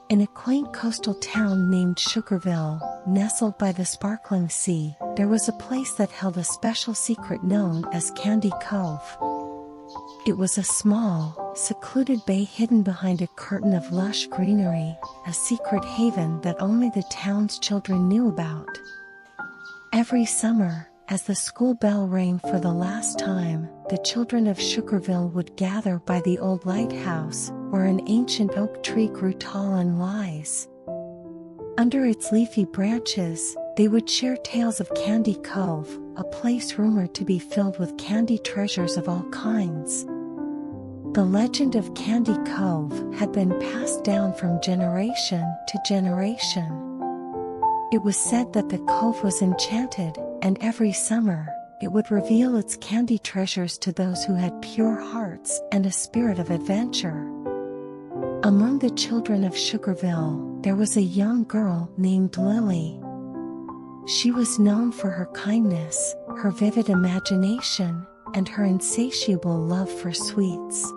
In a quaint coastal town named Sugarville, nestled by the sparkling sea, there was a place that held a special secret known as Candy Cove. It was a small, secluded bay hidden behind a curtain of lush greenery, a secret haven that only the town's children knew about. Every summer, as the school bell rang for the last time, the children of Sugarville would gather by the old lighthouse, where an ancient oak tree grew tall and wise. Under its leafy branches, they would share tales of Candy Cove, a place rumored to be filled with candy treasures of all kinds. The legend of Candy Cove had been passed down from generation to generation. It was said that the cove was enchanted, and every summer, it would reveal its candy treasures to those who had pure hearts and a spirit of adventure. Among the children of Sugarville, there was a young girl named Lily. She was known for her kindness, her vivid imagination, and her insatiable love for sweets.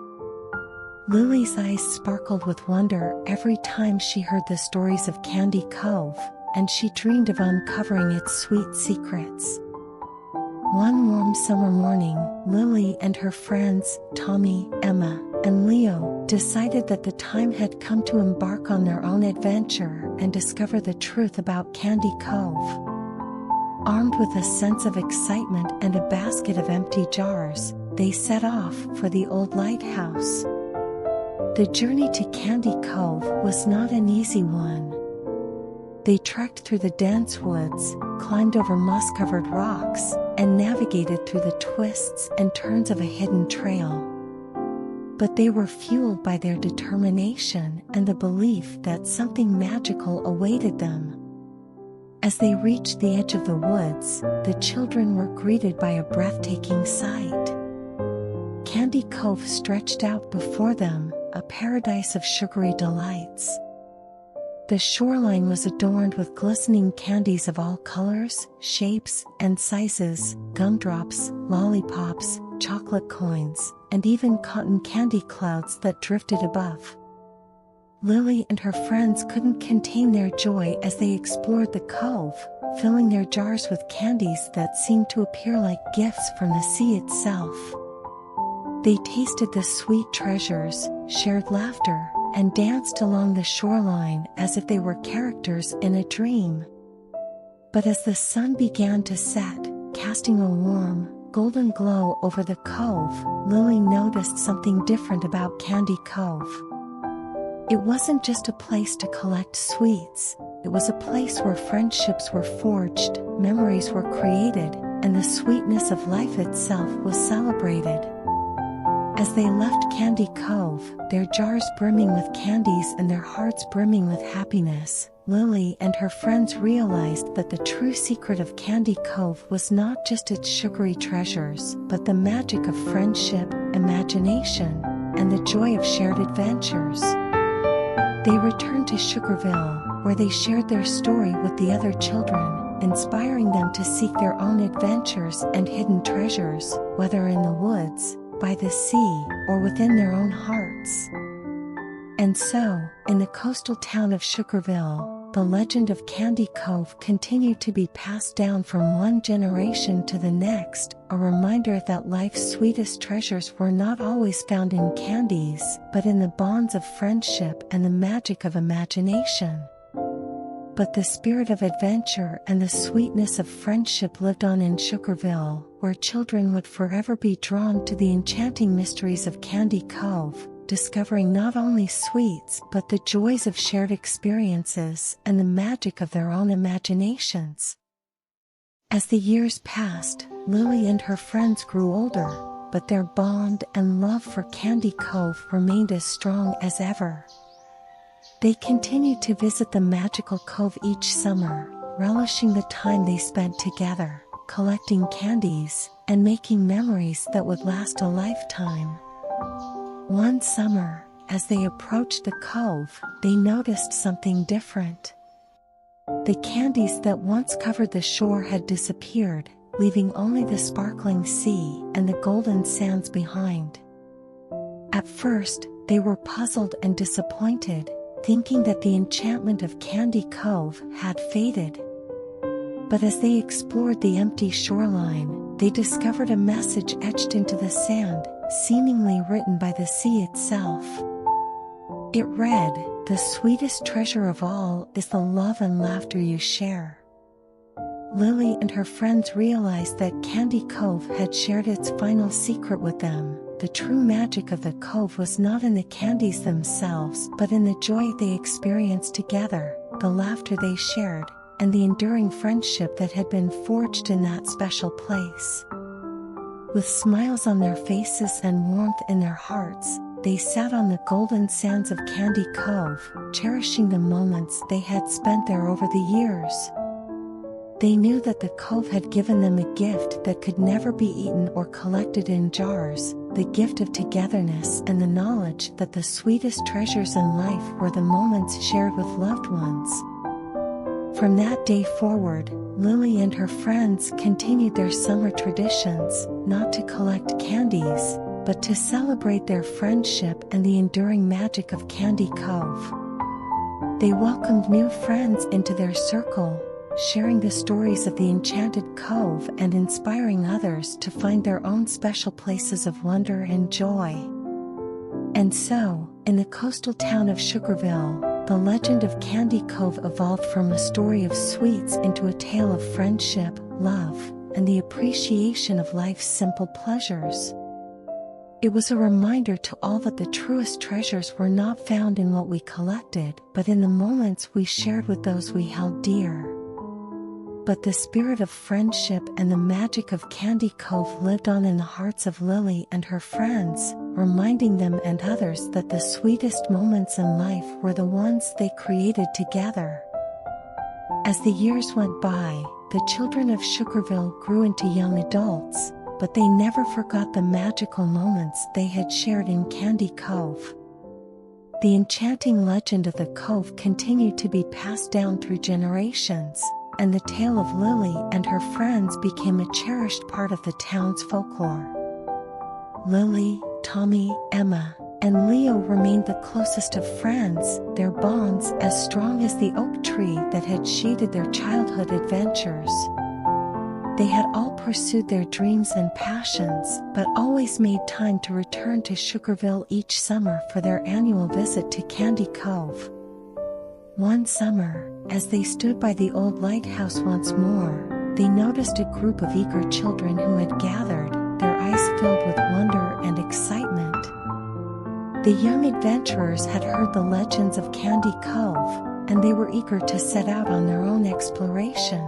Lily's eyes sparkled with wonder every time she heard the stories of Candy Cove, and she dreamed of uncovering its sweet secrets. One warm summer morning, Lily and her friends, Tommy, Emma, and Leo, decided that the time had come to embark on their own adventure and discover the truth about Candy Cove. Armed with a sense of excitement and a basket of empty jars, they set off for the old lighthouse. The journey to Candy Cove was not an easy one. They trekked through the dense woods, climbed over moss-covered rocks, and navigated through the twists and turns of a hidden trail. But they were fueled by their determination and the belief that something magical awaited them. As they reached the edge of the woods, the children were greeted by a breathtaking sight. Candy Cove stretched out before them, a paradise of sugary delights. The shoreline was adorned with glistening candies of all colors, shapes, and sizes, gumdrops, lollipops, chocolate coins, and even cotton candy clouds that drifted above. Lily and her friends couldn't contain their joy as they explored the cove, filling their jars with candies that seemed to appear like gifts from the sea itself. They tasted the sweet treasures, shared laughter, and danced along the shoreline as if they were characters in a dream. But as the sun began to set, casting a warm, golden glow over the cove, Lily noticed something different about Candy Cove. It wasn't just a place to collect sweets, it was a place where friendships were forged, memories were created, and the sweetness of life itself was celebrated. As they left Candy Cove, their jars brimming with candies and their hearts brimming with happiness, Lily and her friends realized that the true secret of Candy Cove was not just its sugary treasures, but the magic of friendship, imagination, and the joy of shared adventures. They returned to Sugarville, where they shared their story with the other children, inspiring them to seek their own adventures and hidden treasures, whether in the woods, by the sea, or within their own hearts. And so, in the coastal town of Sugarville, the legend of Candy Cove continued to be passed down from one generation to the next, a reminder that life's sweetest treasures were not always found in candies, but in the bonds of friendship and the magic of imagination. But the spirit of adventure and the sweetness of friendship lived on in Sugarville, where children would forever be drawn to the enchanting mysteries of Candy Cove, discovering not only sweets but the joys of shared experiences and the magic of their own imaginations. As the years passed, Lily and her friends grew older, but their bond and love for Candy Cove remained as strong as ever. They continued to visit the magical cove each summer, relishing the time they spent together, collecting candies, and making memories that would last a lifetime. One summer, as they approached the cove, they noticed something different. The candies that once covered the shore had disappeared, leaving only the sparkling sea and the golden sands behind. At first, They were puzzled and disappointed, thinking that the enchantment of Candy Cove had faded. But as they explored the empty shoreline, they discovered a message etched into the sand, seemingly written by the sea itself. It read, "The sweetest treasure of all is the love and laughter you share." Lily and her friends realized that Candy Cove had shared its final secret with them. The true magic of the cove was not in the candies themselves, but in the joy they experienced together, the laughter they shared, and the enduring friendship that had been forged in that special place. With smiles on their faces and warmth in their hearts, they sat on the golden sands of Candy Cove, cherishing the moments they had spent there over the years. They knew that the cove had given them a gift that could never be eaten or collected in jars, the gift of togetherness and the knowledge that the sweetest treasures in life were the moments shared with loved ones. From that day forward, Lily and her friends continued their summer traditions, not to collect candies, but to celebrate their friendship and the enduring magic of Candy Cove. They welcomed new friends into their circle, sharing the stories of the enchanted cove and inspiring others to find their own special places of wonder and joy. And so, in the coastal town of Sugarville, the legend of Candy Cove evolved from a story of sweets into a tale of friendship, love, and the appreciation of life's simple pleasures. It was a reminder to all that the truest treasures were not found in what we collected, but in the moments we shared with those we held dear. But the spirit of friendship and the magic of Candy Cove lived on in the hearts of Lily and her friends, reminding them and others that the sweetest moments in life were the ones they created together. As the years went by, the children of Sugarville grew into young adults, but they never forgot the magical moments they had shared in Candy Cove. The enchanting legend of the cove continued to be passed down through generations, and the tale of Lily and her friends became a cherished part of the town's folklore. Lily, Tommy, Emma, and Leo remained the closest of friends, their bonds as strong as the oak tree that had shaded their childhood adventures. They had all pursued their dreams and passions, but always made time to return to Sugarville each summer for their annual visit to Candy Cove. One summer, as they stood by the old lighthouse once more, they noticed a group of eager children who had gathered, their eyes filled with wonder and excitement. The young adventurers had heard the legends of Candy Cove, and they were eager to set out on their own exploration.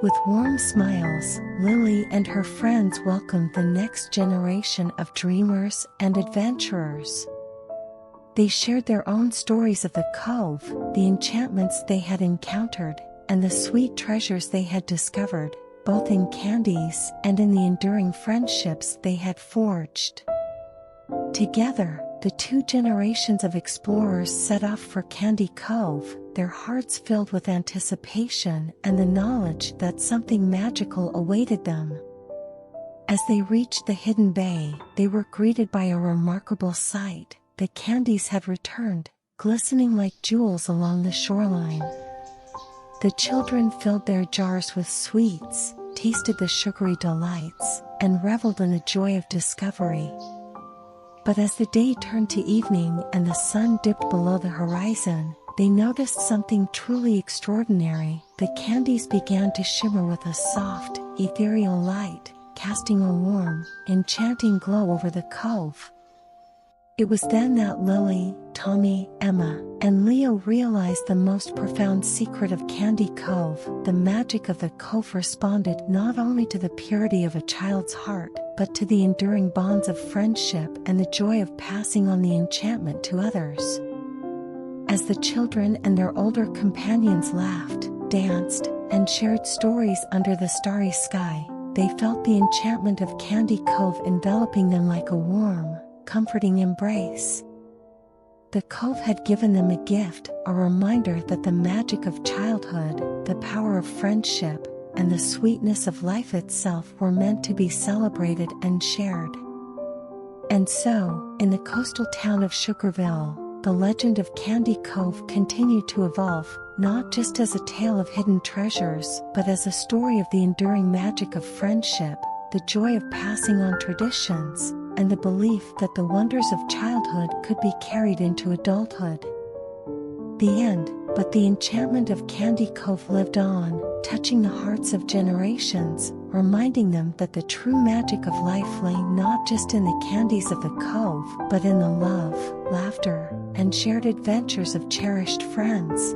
With warm smiles, Lily and her friends welcomed the next generation of dreamers and adventurers. They shared their own stories of the cove, the enchantments they had encountered, and the sweet treasures they had discovered, both in candies and in the enduring friendships they had forged. Together, the two generations of explorers set off for Candy Cove, their hearts filled with anticipation and the knowledge that something magical awaited them. As they reached the hidden bay, they were greeted by a remarkable sight. The candies had returned, glistening like jewels along the shoreline. The children filled their jars with sweets, tasted the sugary delights, and reveled in the joy of discovery. But as the day turned to evening and the sun dipped below the horizon, they noticed something truly extraordinary. The candies began to shimmer with a soft, ethereal light, casting a warm, enchanting glow over the cove. It was then that Lily, Tommy, Emma, and Leo realized the most profound secret of Candy Cove. The magic of the cove responded not only to the purity of a child's heart, but to the enduring bonds of friendship and the joy of passing on the enchantment to others. As the children and their older companions laughed, danced, and shared stories under the starry sky, they felt the enchantment of Candy Cove enveloping them like a warm, comforting embrace. The cove had given them a gift, a reminder that the magic of childhood, the power of friendship, and the sweetness of life itself were meant to be celebrated and shared. And so, in the coastal town of Sugarville, the legend of Candy Cove continued to evolve, not just as a tale of hidden treasures, but as a story of the enduring magic of friendship, the joy of passing on traditions, and the belief that the wonders of childhood could be carried into adulthood. The end, but the enchantment of Candy Cove lived on, touching the hearts of generations, reminding them that the true magic of life lay not just in the candies of the cove, but in the love, laughter, and shared adventures of cherished friends.